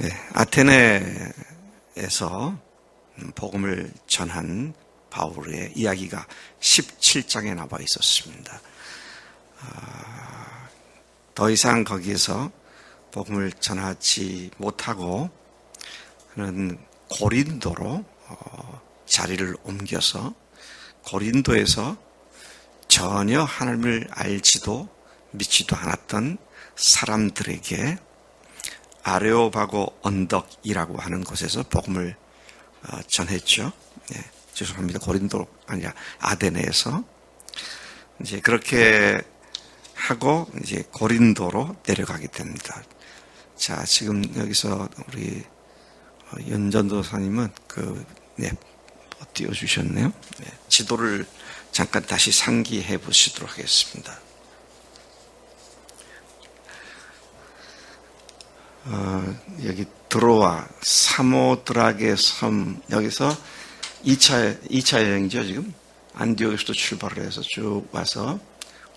네, 아테네에서 복음을 전한 바울의 이야기가 17장에 나와 있었습니다. 더 이상 거기에서 복음을 전하지 못하고 그는 고린도로 자리를 옮겨서 고린도에서 전혀 하나님을 알지도 믿지도 않았던 사람들에게 아레오바고 언덕이라고 하는 곳에서 복음을 전했죠. 네, 죄송합니다. 고린도 아니라 아데네에서 이제 그렇게 하고 이제 고린도로 내려가게 됩니다. 자, 지금 여기서 우리 연전도사님은 띄워주셨네요. 네, 지도를 잠깐 다시 상기해 보시도록 하겠습니다. 여기 드로아, 사모드락의 섬, 여기서 2차 여행이죠, 지금. 안디옥에서도 출발을 해서 쭉 와서,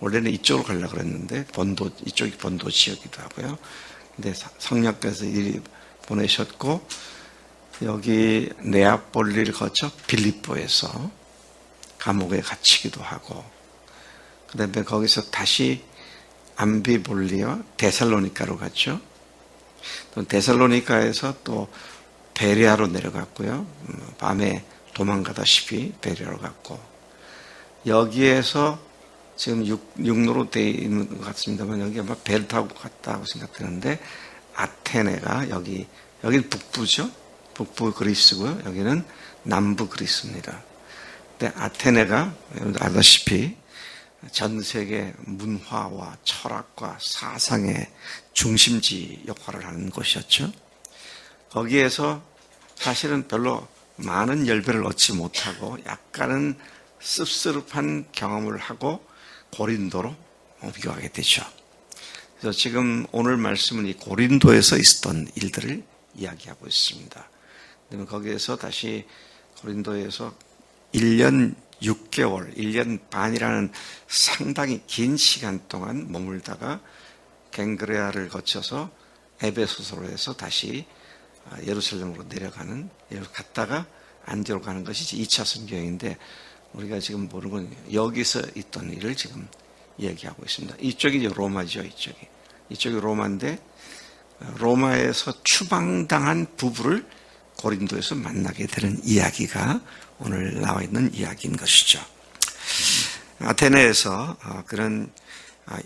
원래는 이쪽으로 가려고 그랬는데, 이쪽이 본도 지역이기도 하고요. 근데 성령께서 이리 보내셨고, 여기 네아폴리를 거쳐 빌립보에서 감옥에 갇히기도 하고, 그 다음에 거기서 다시 암비볼리와 데살로니카로 갔죠. 또 데살로니카에서 또 베레아로 내려갔고요. 밤에 도망가다시피 베레아로 갔고, 여기에서 지금 육로로 되어 있는 것 같습니다만 여기 아마 배를 타고 갔다고 생각되는데, 아테네가 여기는 북부죠. 북부 그리스고요. 여기는 남부 그리스입니다. 근데 아테네가 알다시피 전 세계 문화와 철학과 사상의 중심지 역할을 하는 곳이었죠. 거기에서 사실은 별로 많은 열배를 얻지 못하고 약간은 씁쓸한 경험을 하고 고린도로 옮겨가게 되죠. 그래서 지금 오늘 말씀은 이 고린도에서 있었던 일들을 이야기하고 있습니다. 그러면 거기에서 다시 고린도에서 1년 6개월, 1년 반이라는 상당히 긴 시간 동안 머물다가 갱그레아를 거쳐서 에베소서로 해서 다시 예루살렘으로 내려가는, 갔다가 안디옥으로 가는 것이 2차 선교행인데, 우리가 지금 모르는 건 여기서 있던 일을 지금 얘기하고 있습니다. 이쪽이 이제 로마죠, 이쪽이 로마인데, 로마에서 추방당한 부부를 고린도에서 만나게 되는 이야기가 오늘 나와 있는 이야기인 것이죠. 아테네에서 그런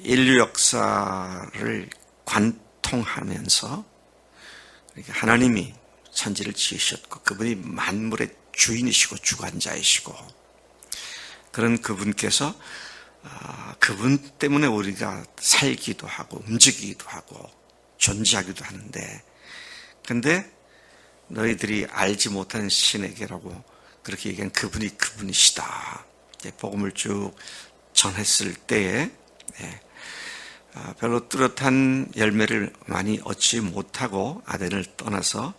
인류 역사를 관통하면서 하나님이 천지를 지으셨고 그분이 만물의 주인이시고 주관자이시고 그런 그분께서 그분 때문에 우리가 살기도 하고 움직이기도 하고 존재하기도 하는데, 근데 너희들이 알지 못하는 신에게라고 그렇게 얘기한 그분이 그분이시다. 복음을 쭉 전했을 때에 별로 뚜렷한 열매를 많이 얻지 못하고 아덴을 떠나서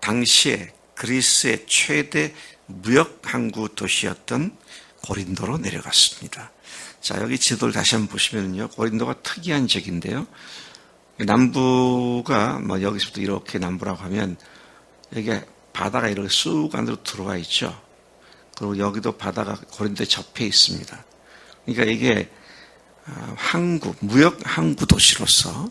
당시에 그리스의 최대 무역 항구 도시였던 고린도로 내려갔습니다. 자, 여기 지도를 다시 한번 보시면요, 고린도가 특이한 지역인데요. 남부가 여기서부터 이렇게 남부라고 하면 여기가 바다가 이렇게 쑥 안으로 들어와 있죠. 그리고 여기도 바다가 고린도에 접해 있습니다. 그러니까 이게 무역 항구 도시로서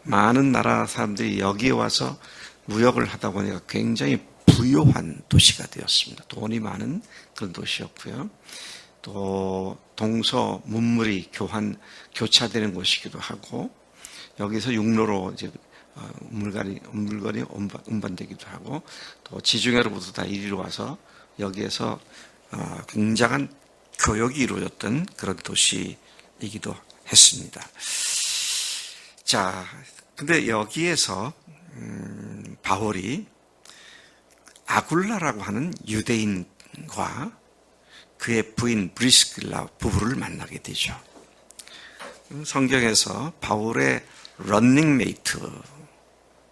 많은 나라 사람들이 여기에 와서 무역을 하다 보니까 굉장히 부유한 도시가 되었습니다. 돈이 많은 그런 도시였고요. 또 동서 문물이 교차되는 곳이기도 하고, 여기서 육로로 이제 물건이 운반되기도 하고, 또 지중해로부터 다 이리로 와서 여기에서 굉장한 교역이 이루어졌던 그런 도시이기도 했습니다. 자, 근데 여기에서 바울이 아굴라라고 하는 유대인과 그의 부인 브리스길라 부부를 만나게 되죠. 성경에서 바울의 런닝메이트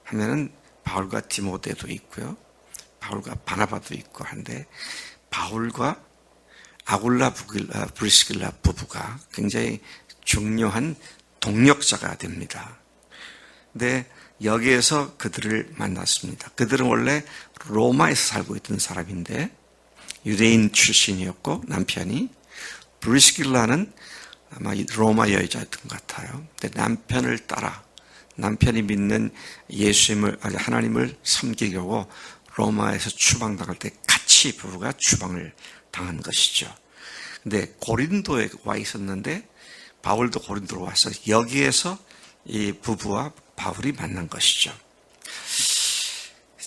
하면은 바울과 디모데도 있고요, 바울과 바나바도 있고 한데, 바울과 아굴라 브리스길라 부부가 굉장히 중요한 동력자가 됩니다. 근데 여기에서 그들을 만났습니다. 그들은 원래 로마에서 살고 있던 사람인데 유대인 출신이었고 남편이 브리스길라는 아마 로마 여자였던 것 같아요. 근데 남편을 따라 남편이 믿는 예수님을 하나님을 섬기려고 로마에서 추방당할 때 같이 부부가 추방을 당한 것이죠. 근데 고린도에 와 있었는데 바울도 고린도로 와서 여기에서 이 부부와 바울이 만난 것이죠.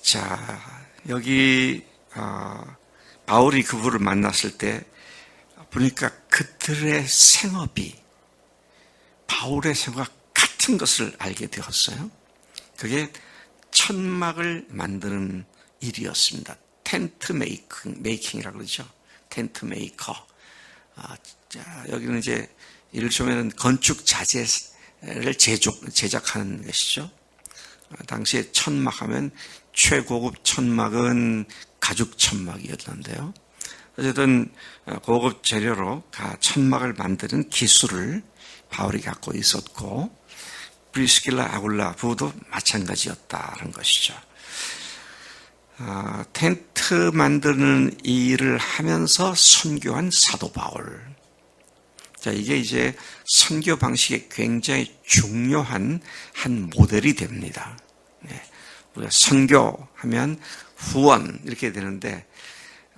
자, 여기 바울이 그분을 만났을 때 보니까 그들의 생업이 바울의 생업과 같은 것을 알게 되었어요. 그게 천막을 만드는 일이었습니다. 텐트 메이킹이라고 그러죠. 텐트 메이커. 자, 여기는 이제 예를 들면 건축 자재를 제작하는 것이죠. 당시에 천막하면 최고급 천막은 가죽 천막이었는데요. 어쨌든 고급 재료로 천막을 만드는 기술을 바울이 갖고 있었고 브리스길라 아굴라 부부도 마찬가지였다는 것이죠. 텐트 만드는 일을 하면서 선교한 사도 바울. 자, 이게 이제 선교 방식에 굉장히 중요한 한 모델이 됩니다. 네. 우리가 선교하면 후원 이렇게 되는데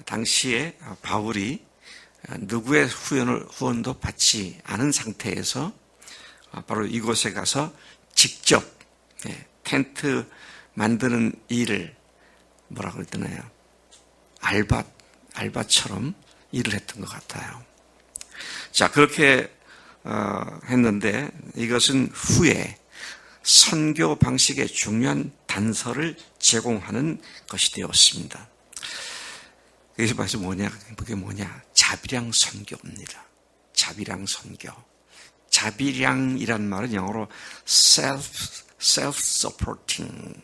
당시에 바울이 누구의 후원도 받지 않은 상태에서 바로 이곳에 가서 직접 텐트 만드는 일을 뭐라고 그러나요? 알바처럼 일을 했던 것 같아요. 자, 그렇게 했는데 이것은 후에 선교 방식의 중요한 단서를 제공하는 것이 되었습니다. 여기서 말해서 그게 뭐냐? 자비량 선교입니다. 자비량 선교. 자비량이란 말은 영어로 self-supporting,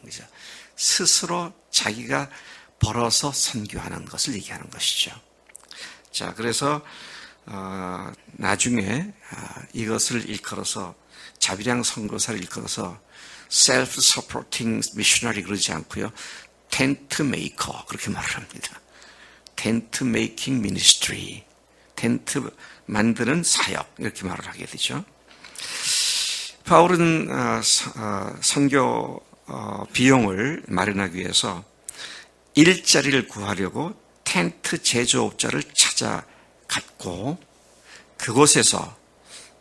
스스로 자기가 벌어서 선교하는 것을 얘기하는 것이죠. 자, 그래서 나중에 이것을 일컬어서 자비량 선교사를 일컬어서 self-supporting missionary 그러지 않고요. 텐트 메이커 그렇게 말을 합니다. 텐트 메이킹 미니스트리, 텐트 만드는 사역 이렇게 말을 하게 되죠. 바울은 선교 비용을 마련하기 위해서 일자리를 구하려고 텐트 제조업자를 찾아갔고 그곳에서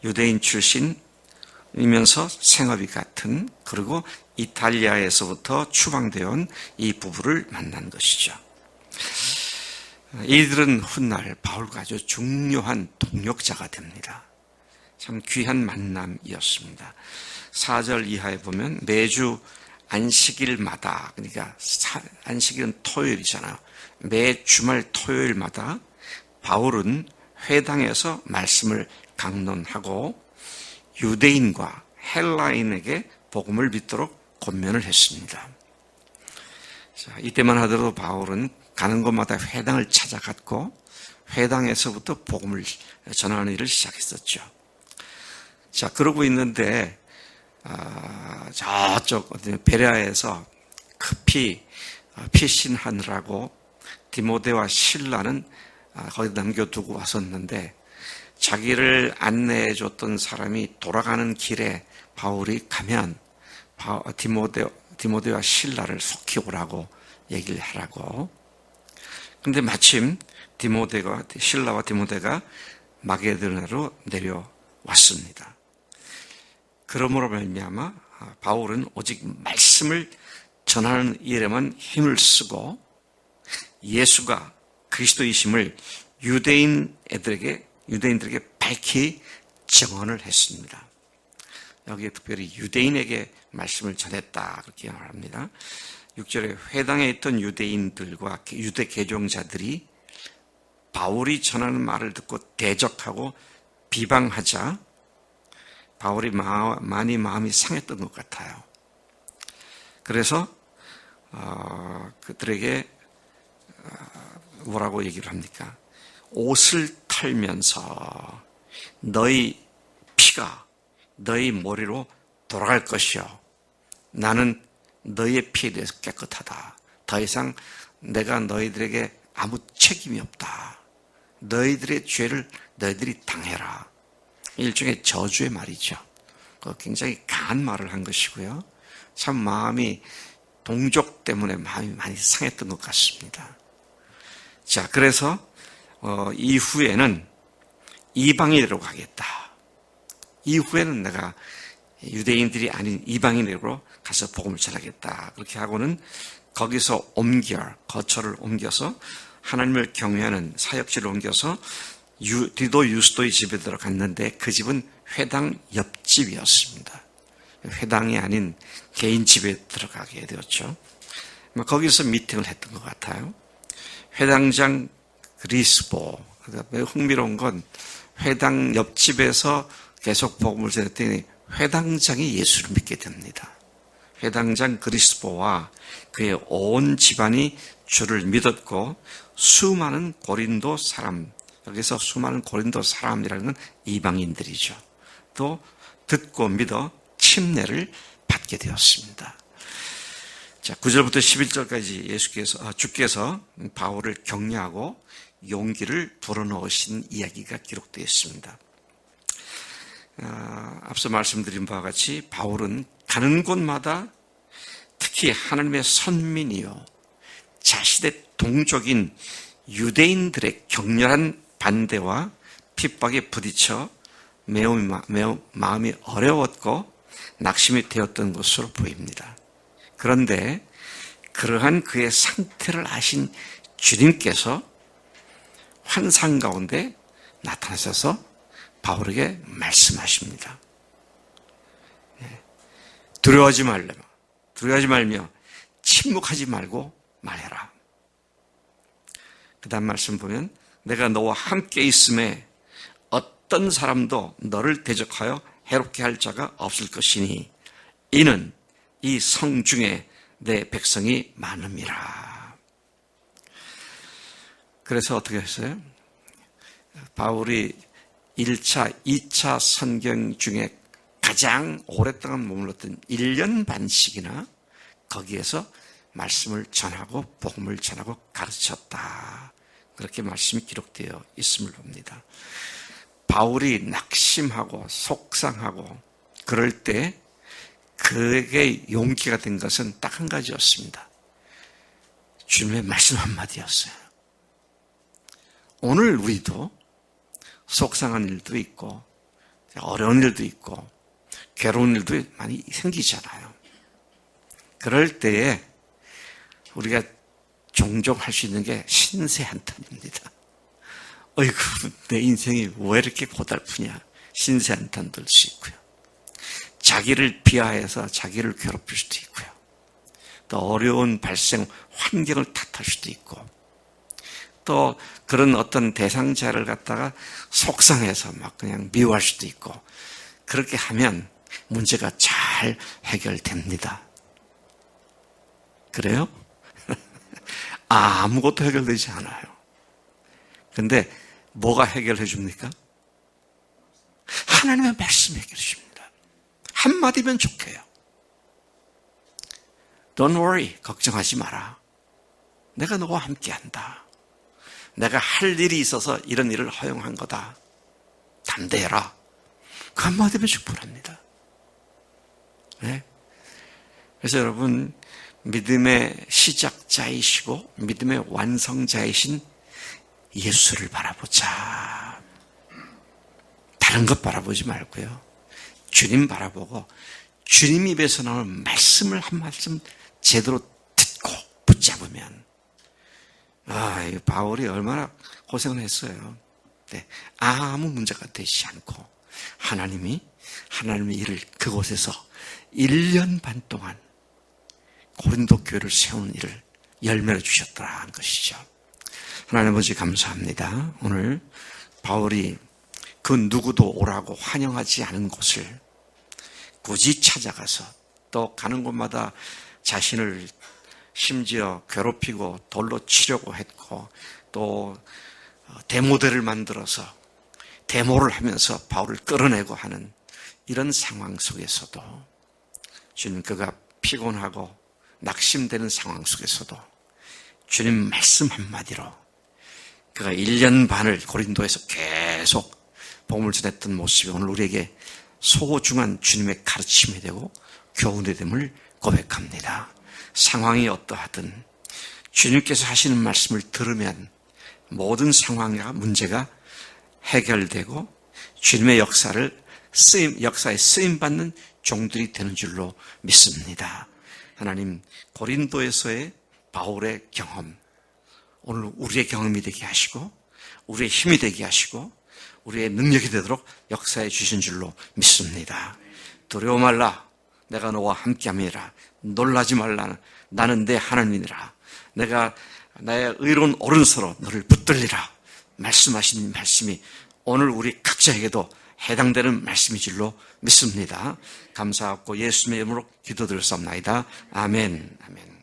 유대인 출신이면서 생업이 같은 그리고 이탈리아에서부터 추방되어 온 이 부부를 만난 것이죠. 이들은 훗날 바울과 아주 중요한 동역자가 됩니다. 참 귀한 만남이었습니다. 4절 이하에 보면 매주 안식일마다, 그러니까 안식일은 토요일이잖아요. 매 주말 토요일마다 바울은 회당에서 말씀을 강론하고 유대인과 헬라인에게 복음을 믿도록 권면을 했습니다. 자, 이때만 하더라도 바울은 가는 곳마다 회당을 찾아갔고 회당에서부터 복음을 전하는 일을 시작했었죠. 자, 그러고 있는데 저쪽 베레아에서 급히 피신하느라고 디모데와 실라는 거기 남겨두고 왔었는데 자기를 안내해 줬던 사람이 돌아가는 길에 바울이 가면 디모데와 실라를 속히 오라고 얘기를 하라고. 근데 마침 실라와 디모데가 마게도냐로 내려왔습니다. 그러므로 말미암아 바울은 오직 말씀을 전하는 일에만 힘을 쓰고 예수가 그리스도이심을 유대인들에게 밝히 증언을 했습니다. 여기에 특별히 유대인에게 말씀을 전했다 그렇게 말합니다. 6절에 회당에 있던 유대인들과 유대 개종자들이 바울이 전하는 말을 듣고 대적하고 비방하자 바울이 많이 마음이 상했던 것 같아요. 그래서 그들에게 뭐라고 얘기를 합니까? 옷을 털면서 너희 피가 너희 머리로 돌아갈 것이요 나는 너희의 피에 대해서 깨끗하다. 더 이상 내가 너희들에게 아무 책임이 없다. 너희들의 죄를 너희들이 당해라. 일종의 저주의 말이죠. 굉장히 강한 말을 한 것이고요. 참 마음이 동족 때문에 마음이 많이 상했던 것 같습니다. 자, 그래서 이후에는 이방인으로 가겠다. 이후에는 내가 유대인들이 아닌 이방인으로 가서 복음을 전하겠다. 그렇게 하고는 거기서 거처를 옮겨서 하나님을 경외하는 사역지를 옮겨서 디도 유스도의 집에 들어갔는데 그 집은 회당 옆집이었습니다. 회당이 아닌 개인 집에 들어가게 되었죠. 거기서 미팅을 했던 것 같아요. 회당장 그리스보, 매우 흥미로운 건 회당 옆집에서 계속 복음을 전했더니 회당장이 예수를 믿게 됩니다. 회당장 그리스보와 그의 온 집안이 주를 믿었고 수많은 고린도 사람, 여기서 수많은 고린도 사람이라는 건 이방인들이죠. 또 듣고 믿어 침례를 받게 되었습니다. 자, 9절부터 11절까지 주께서 바울을 격려하고 용기를 불어넣으신 이야기가 기록되어 있습니다. 앞서 말씀드린 바와 같이 바울은 가는 곳마다 특히 하나님의 선민이요 자신의 동족인 유대인들의 격렬한 반대와 핍박에 부딪혀 매우 마음이 어려웠고 낙심이 되었던 것으로 보입니다. 그런데 그러한 그의 상태를 아신 주님께서 환상 가운데 나타나셔서 바울에게 말씀하십니다. 두려워하지 말며 침묵하지 말고 말해라. 그 다음 말씀 보면 내가 너와 함께 있음에 어떤 사람도 너를 대적하여 해롭게 할 자가 없을 것이니 이는 이 성 중에 내 백성이 많음이라. 그래서 어떻게 했어요? 바울이 1차, 2차 선경 중에 가장 오랫동안 머물렀던 1년 반씩이나 거기에서 말씀을 전하고 복음을 전하고 가르쳤다. 그렇게 말씀이 기록되어 있음을 봅니다. 바울이 낙심하고 속상하고 그럴 때 그에게 용기가 된 것은 딱 한 가지였습니다. 주님의 말씀 한마디였어요. 오늘 우리도 속상한 일도 있고 어려운 일도 있고 괴로운 일도 많이 생기잖아요. 그럴 때에 우리가 종종 할 수 있는 게 신세 한탄입니다. 어이구, 내 인생이 왜 이렇게 고달프냐. 신세 한탄 들 수 있고요. 자기를 비하해서 자기를 괴롭힐 수도 있고요. 또 어려운 발생 환경을 탓할 수도 있고 또 그런 어떤 대상자를 갖다가 속상해서 막 그냥 미워할 수도 있고 그렇게 하면 문제가 잘 해결됩니다. 그래요? 아무것도 해결되지 않아요. 근데 뭐가 해결해 줍니까? 하나님의 말씀이 해결해 줍니다. 한마디면 좋게요. Don't worry, 걱정하지 마라. 내가 너와 함께한다. 내가 할 일이 있어서 이런 일을 허용한 거다. 담대해라. 그 한마디면 충분합니다. 네? 그래서 여러분 믿음의 시작자이시고 믿음의 완성자이신 예수를 바라보자. 다른 것 바라보지 말고요. 주님 바라보고 주님 입에서 나오는 말씀을 한 말씀 제대로 듣고 붙잡으면 이 바울이 얼마나 고생을 했어요. 네, 아무 문제가 되지 않고 하나님의 일을 그곳에서 1년 반 동안 고린도 교회를 세우는 일을 열매를 주셨더라는 것이죠. 하나님 아버지 감사합니다. 오늘 바울이 그 누구도 오라고 환영하지 않은 곳을 굳이 찾아가서 또 가는 곳마다 자신을 심지어 괴롭히고 돌로 치려고 했고 또 데모대를 만들어서 데모를 하면서 바울을 끌어내고 하는 이런 상황 속에서도 주님 그가 피곤하고 낙심되는 상황 속에서도 주님 말씀 한마디로 그가 1년 반을 고린도에서 계속 복음을 전했던 모습이 오늘 우리에게 소중한 주님의 가르침이 되고 교훈이 됨을 고백합니다. 상황이 어떠하든 주님께서 하시는 말씀을 들으면 모든 상황과 문제가 해결되고 주님의 역사에 쓰임받는 종들이 되는 줄로 믿습니다. 하나님, 고린도에서의 바울의 경험, 오늘 우리의 경험이 되게 하시고 우리의 힘이 되게 하시고 우리의 능력이 되도록 역사해 주신 줄로 믿습니다. 두려워 말라, 내가 너와 함께함이라. 놀라지 말라, 나는 내 하나님이라. 내가 나의 의로운 오른손으로 너를 붙들리라. 말씀하신 말씀이 오늘 우리 각자에게도 해당되는 말씀이 줄로 믿습니다. 감사하고 예수님의 이름으로 기도드렸사옵나이다. 아멘. 아멘.